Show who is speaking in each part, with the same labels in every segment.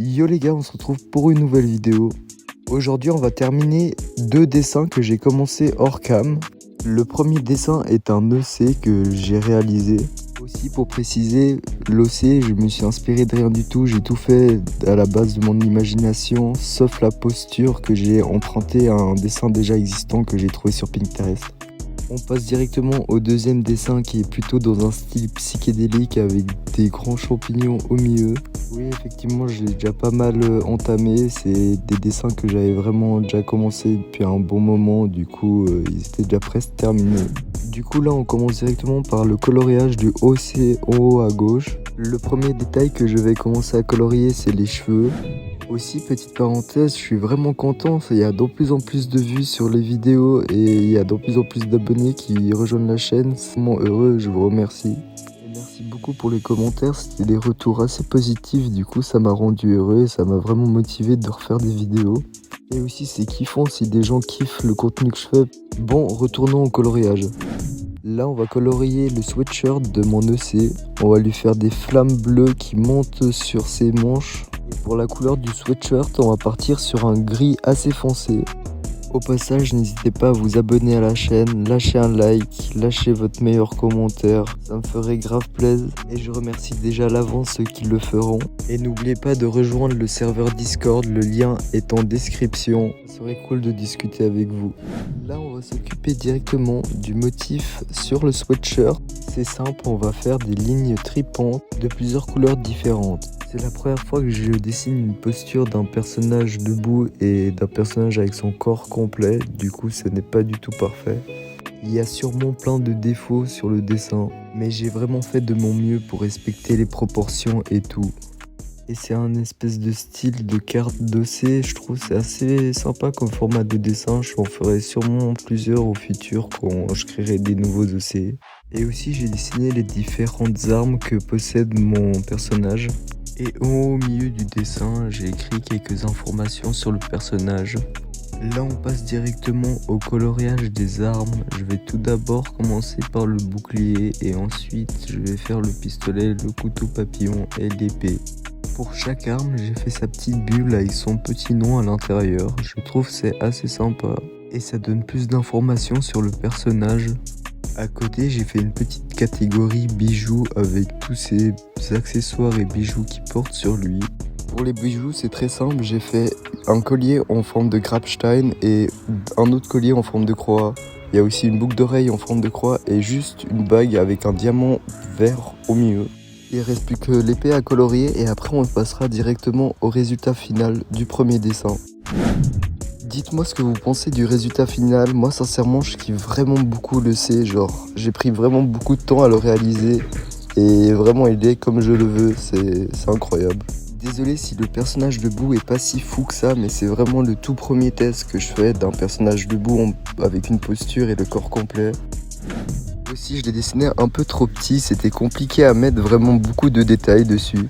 Speaker 1: Yo les gars, on se retrouve pour une nouvelle vidéo. Aujourd'hui on va terminer 2 dessins que j'ai commencé hors cam. Le premier dessin est un OC que j'ai réalisé. Aussi pour préciser, l'OC je me suis inspiré de rien du tout, j'ai tout fait à la base de mon imagination, sauf la posture que j'ai empruntée à un dessin déjà existant que j'ai trouvé sur Pinterest. On passe directement au deuxième dessin qui est plutôt dans un style psychédélique avec des grands champignons au milieu. Oui, effectivement, je l'ai déjà pas mal entamé. C'est des dessins que j'avais vraiment déjà commencé depuis un bon moment. Du coup, ils étaient déjà presque terminés. Du coup, là, on commence directement par le coloriage du OC en haut à gauche. Le premier détail que je vais commencer à colorier, c'est les cheveux. Aussi, petite parenthèse, je suis vraiment content, il y a de plus en plus de vues sur les vidéos et il y a de plus en plus d'abonnés qui rejoignent la chaîne. C'est vraiment heureux, je vous remercie. Et merci beaucoup pour les commentaires, c'était des retours assez positifs, du coup ça m'a rendu heureux et ça m'a vraiment motivé de refaire des vidéos. Et aussi c'est kiffant si des gens kiffent le contenu que je fais. Bon, retournons au coloriage. Là, on va colorier le sweatshirt de mon EC. On va lui faire des flammes bleues qui montent sur ses manches. Et pour la couleur du sweatshirt, on va partir sur un gris assez foncé. Au passage, n'hésitez pas à vous abonner à la chaîne, lâcher un like, lâcher votre meilleur commentaire. Ça me ferait grave plaisir. Et je remercie déjà à l'avance ceux qui le feront. Et n'oubliez pas de rejoindre le serveur Discord, le lien est en description. Ça serait cool de discuter avec vous. Là, on va s'occuper directement du motif sur le sweatshirt. C'est simple, on va faire des lignes tripantes de plusieurs couleurs différentes. C'est la première fois que je dessine une posture d'un personnage debout et d'un personnage avec son corps complet. Du coup, ce n'est pas du tout parfait. Il y a sûrement plein de défauts sur le dessin, mais j'ai vraiment fait de mon mieux pour respecter les proportions et tout. Et c'est un espèce de style de carte d'OC, je trouve c'est assez sympa comme format de dessin. J'en ferai sûrement plusieurs au futur quand je créerai des nouveaux OC. Et aussi j'ai dessiné les différentes armes que possède mon personnage. Et au milieu du dessin, j'ai écrit quelques informations sur le personnage. Là, on passe directement au coloriage des armes. Je vais tout d'abord commencer par le bouclier et ensuite je vais faire le pistolet, le couteau papillon et l'épée. Pour chaque arme, j'ai fait sa petite bulle avec son petit nom à l'intérieur. Je trouve que c'est assez sympa et ça donne plus d'informations sur le personnage. À côté, j'ai fait une petite catégorie bijoux avec tous ces accessoires et bijoux qu'il porte sur lui. Pour les bijoux, c'est très simple. J'ai fait un collier en forme de Grabstein et un autre collier en forme de croix. Il y a aussi une boucle d'oreille en forme de croix et juste une bague avec un diamant vert au milieu. Il reste plus que l'épée à colorier et après on passera directement au résultat final du premier dessin. Dites-moi ce que vous pensez du résultat final. Moi sincèrement je kiffe vraiment beaucoup le C, genre j'ai pris vraiment beaucoup de temps à le réaliser et vraiment il est comme je le veux, c'est incroyable. Désolé si le personnage debout est pas si fou que ça, mais c'est vraiment le tout premier test que je fais d'un personnage debout avec une posture et le corps complet. Aussi je l'ai dessiné un peu trop petit, c'était compliqué à mettre vraiment beaucoup de détails dessus.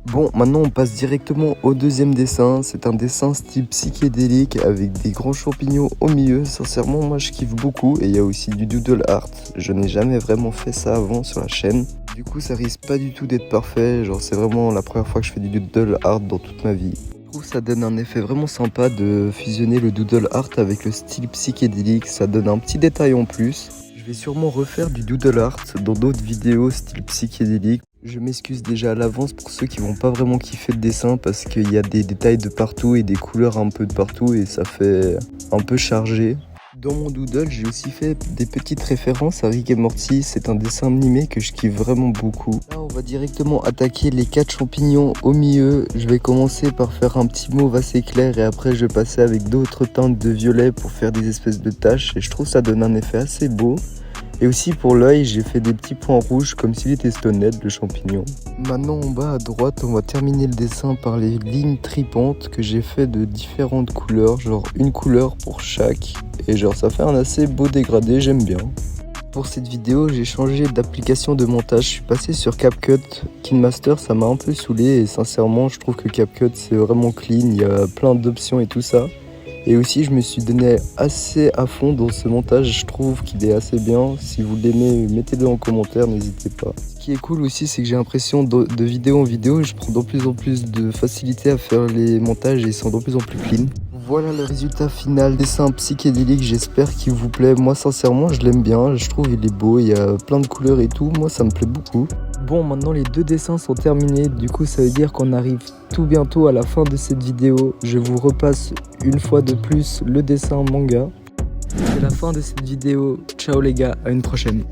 Speaker 1: Bon, maintenant on passe directement au deuxième dessin. C'est un dessin style psychédélique avec des grands champignons au milieu. Sincèrement, moi je kiffe beaucoup et il y a aussi du doodle art. Je n'ai jamais vraiment fait ça avant sur la chaîne. Du coup, ça risque pas du tout d'être parfait. Genre, c'est vraiment la première fois que je fais du doodle art dans toute ma vie. Je trouve que ça donne un effet vraiment sympa de fusionner le doodle art avec le style psychédélique. Ça donne un petit détail en plus. Je vais sûrement refaire du doodle art dans d'autres vidéos style psychédélique. Je m'excuse déjà à l'avance pour ceux qui vont pas vraiment kiffer le dessin parce qu'il y a des détails de partout et des couleurs un peu de partout et ça fait un peu chargé. Dans mon doodle, j'ai aussi fait des petites références à Rick et Morty, c'est un dessin animé que je kiffe vraiment beaucoup. Là, on va directement attaquer les 4 champignons au milieu. Je vais commencer par faire un petit mauve assez clair et après je vais passer avec d'autres teintes de violet pour faire des espèces de taches et je trouve que ça donne un effet assez beau. Et aussi pour l'œil, j'ai fait des petits points rouges comme s'il était stoned, le champignon. Maintenant en bas à droite, on va terminer le dessin par les lignes tripantes que j'ai fait de différentes couleurs, genre une couleur pour chaque. Et genre ça fait un assez beau dégradé, j'aime bien. Pour cette vidéo, j'ai changé d'application de montage, je suis passé sur CapCut. KineMaster, ça m'a un peu saoulé et sincèrement, je trouve que CapCut c'est vraiment clean, il y a plein d'options et tout ça. Et aussi je me suis donné assez à fond dans ce montage, je trouve qu'il est assez bien. Si vous l'aimez, mettez-le en commentaire, n'hésitez pas. Ce qui est cool aussi, c'est que j'ai l'impression de vidéo en vidéo, je prends de plus en plus de facilité à faire les montages et ils sont de plus en plus clean. Voilà le résultat final, dessin psychédélique, j'espère qu'il vous plaît. Moi sincèrement je l'aime bien, je trouve il est beau, il y a plein de couleurs et tout, moi ça me plaît beaucoup. Bon, maintenant les 2 dessins sont terminés, du coup ça veut dire qu'on arrive tout bientôt à la fin de cette vidéo. Je vous repasse une fois de plus le dessin manga. C'est la fin de cette vidéo, ciao les gars, à une prochaine.